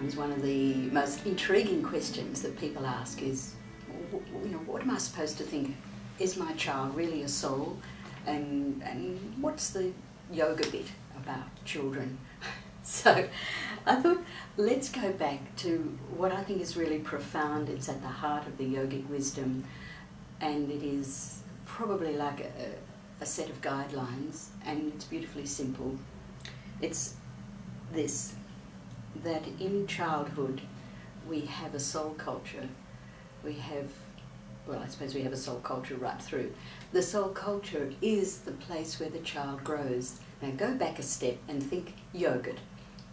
sometimes one of the most intriguing questions that people ask is, what am I supposed to think? Is my child really a soul? And what's the yoga bit about children? So I thought, let's go back to what I think is really profound. It's at the heart of the yogic wisdom, and it is probably like a set of guidelines, and it's beautifully simple. It's this, that in childhood we have a soul culture. We have, well, I suppose we have a soul culture right through. The soul culture is the place where the child grows. Now go back a step and think yogurt.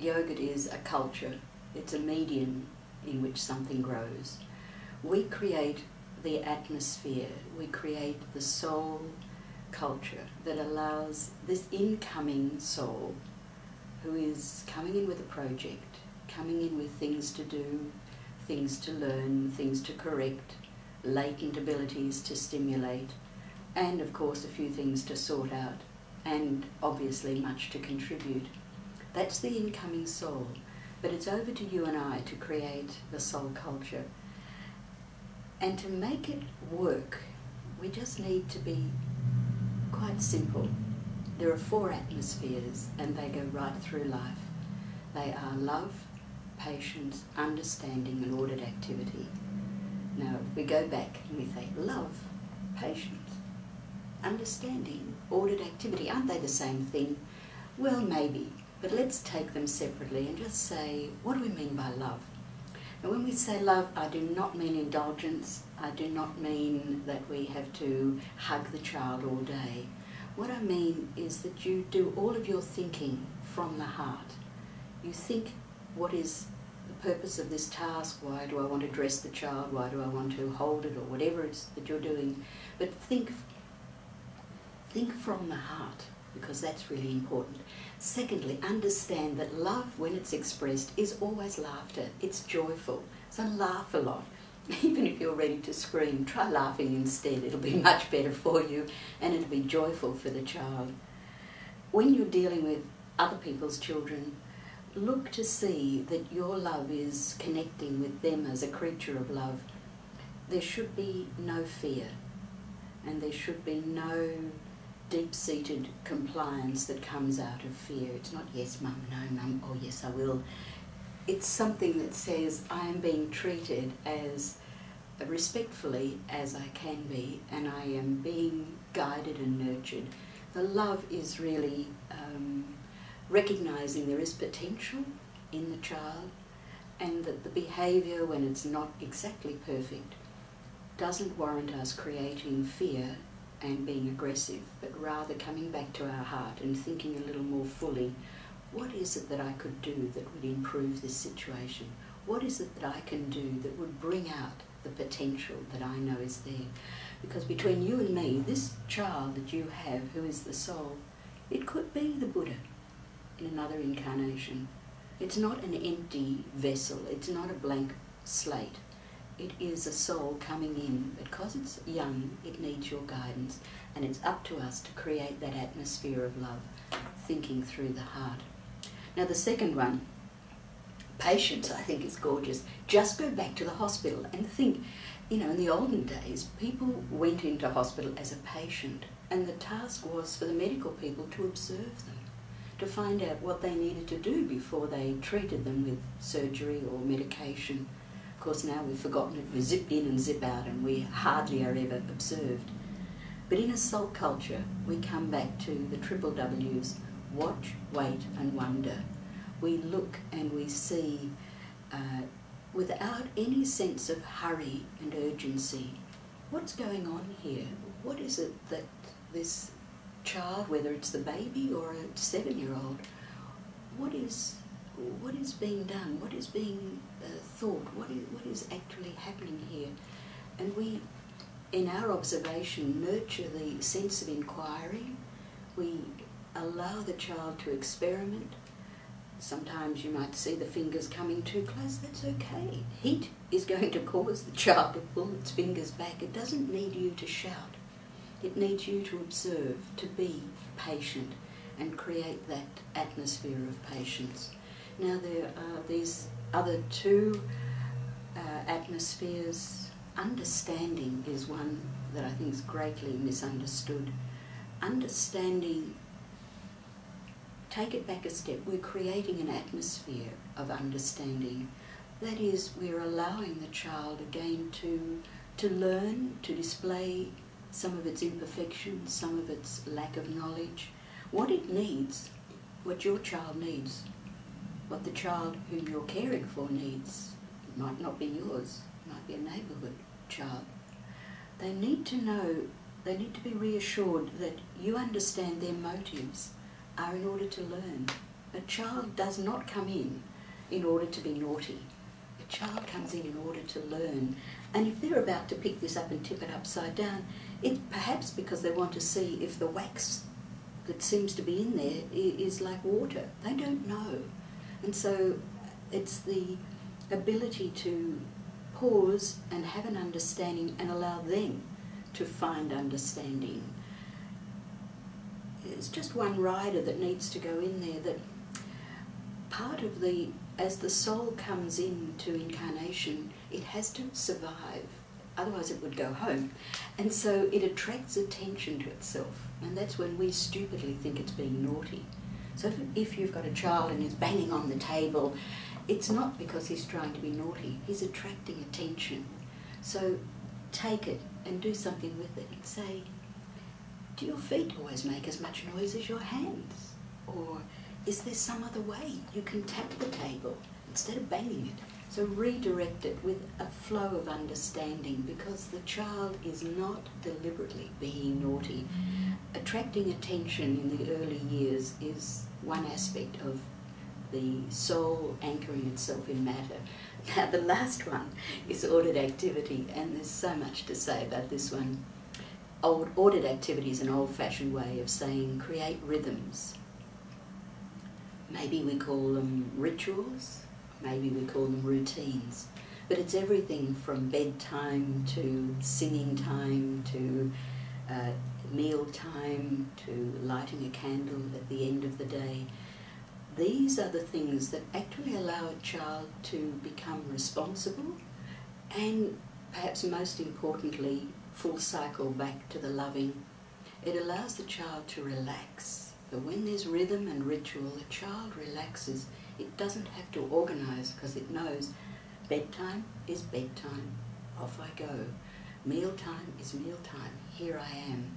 Yogurt is a culture. It's a medium in which something grows. We create the atmosphere. We create the soul culture that allows this incoming soul, who is coming in with a project, coming in with things to do, things to learn, things to correct, latent abilities to stimulate, and of course a few things to sort out, and obviously much to contribute. That's the incoming soul, but it's over to you and I to create the soul culture. And to make it work, we just need to be quite simple. There are 4 atmospheres, and they go right through life. They are love, patience, understanding, and ordered activity. Now, we go back and we think, love, patience, understanding, ordered activity, aren't they the same thing? Well, maybe, but let's take them separately and just say, what do we mean by love? And when we say love, I do not mean indulgence. I do not mean that we have to hug the child all day. What I mean is that you do all of your thinking from the heart. You think, what is the purpose of this task? Why do I want to dress the child? Why do I want to hold it? Or whatever it is that you're doing. But think from the heart, because that's really important. Secondly, understand that love, when it's expressed, is always laughter. It's joyful. So laugh a lot. Even if you're ready to scream, try laughing instead. It'll be much better for you, and it'll be joyful for the child. When you're dealing with other people's children, look to see that your love is connecting with them as a creature of love. There should be no fear, and there should be no deep-seated compliance that comes out of fear. It's not, yes, mum, no, mum, oh, yes, I will. It's something that says, I am being treated as respectfully as I can be, and I am being guided and nurtured. The love is really recognising there is potential in the child, and that the behaviour, when it's not exactly perfect, doesn't warrant us creating fear and being aggressive, but rather coming back to our heart and thinking a little more fully, what is it that I could do that would improve this situation? What is it that I can do that would bring out the potential that I know is there? Because between you and me, this child that you have, who is the soul, it could be the Buddha in another incarnation. It's not an empty vessel. It's not a blank slate. It is a soul coming in. Because it's young, it needs your guidance, and it's up to us to create that atmosphere of love, thinking through the heart. Now the second one, patience, I think is gorgeous. Just go back to the hospital and think, in the olden days, people went into hospital as a patient, and the task was for the medical people to observe them, to find out what they needed to do before they treated them with surgery or medication. Of course, now we've forgotten it. We zip in and zip out, and we hardly are ever observed. But in a soul culture, we come back to the triple W's: watch, wait, and wonder. We look and we see without any sense of hurry and urgency. What's going on here? What is it that this child, whether it's the baby or a 7-year-old, what is being done? What is being thought? What is actually happening here? And we, in our observation, nurture the sense of inquiry. We allow the child to experiment. Sometimes you might see the fingers coming too close. That's okay. Heat is going to cause the child to pull its fingers back. It doesn't need you to shout. It needs you to observe, to be patient, and create that atmosphere of patience. Now there are these other two atmospheres, understanding is one that I think is greatly misunderstood. Understanding, take it back a step, we're creating an atmosphere of understanding. That is, we're allowing the child again to learn, to display some of its imperfections, some of its lack of knowledge, what it needs, what your child needs, what the child whom you're caring for needs. It might not be yours, it might be a neighbourhood child. They need to know, they need to be reassured that you understand their motives are in order to learn. A child does not come in order to be naughty. A child comes in order to learn. And if they're about to pick this up and tip it upside down, it's perhaps because they want to see if the wax that seems to be in there is like water. They don't know. And so it's the ability to pause and have an understanding and allow them to find understanding. It's just one rider that needs to go in there, that part of the, as the soul comes into incarnation, it has to survive, otherwise it would go home. And so it attracts attention to itself, and that's when we stupidly think it's being naughty. So if you've got a child and he's banging on the table, it's not because he's trying to be naughty, he's attracting attention. So take it and do something with it and say, do your feet always make as much noise as your hands? Or is there some other way you can tap the table instead of banging it? So redirect it with a flow of understanding, because the child is not deliberately being naughty. Attracting attention in the early years is one aspect of the soul anchoring itself in matter. Now the last one is ordered activity, and there's so much to say about this one. Ordered activity is an old-fashioned way of saying create rhythms. Maybe we call them rituals, maybe we call them routines, but it's everything from bedtime to singing time to meal time to lighting a candle at the end of the day. These are the things that actually allow a child to become responsible and, perhaps most importantly, full cycle back to the loving. It allows the child to relax. But when there's rhythm and ritual, the child relaxes. It doesn't have to organise, because it knows bedtime is bedtime. Off I go. Mealtime is mealtime. Here I am.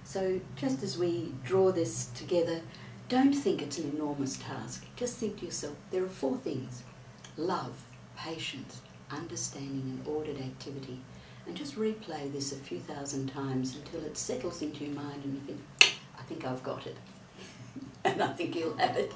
So just as we draw this together, don't think it's an enormous task. Just think to yourself, there are 4 things: love, patience, understanding and ordered activity. And just replay this a few thousand times until it settles into your mind and you think, I think I've got it. And I think you'll have it.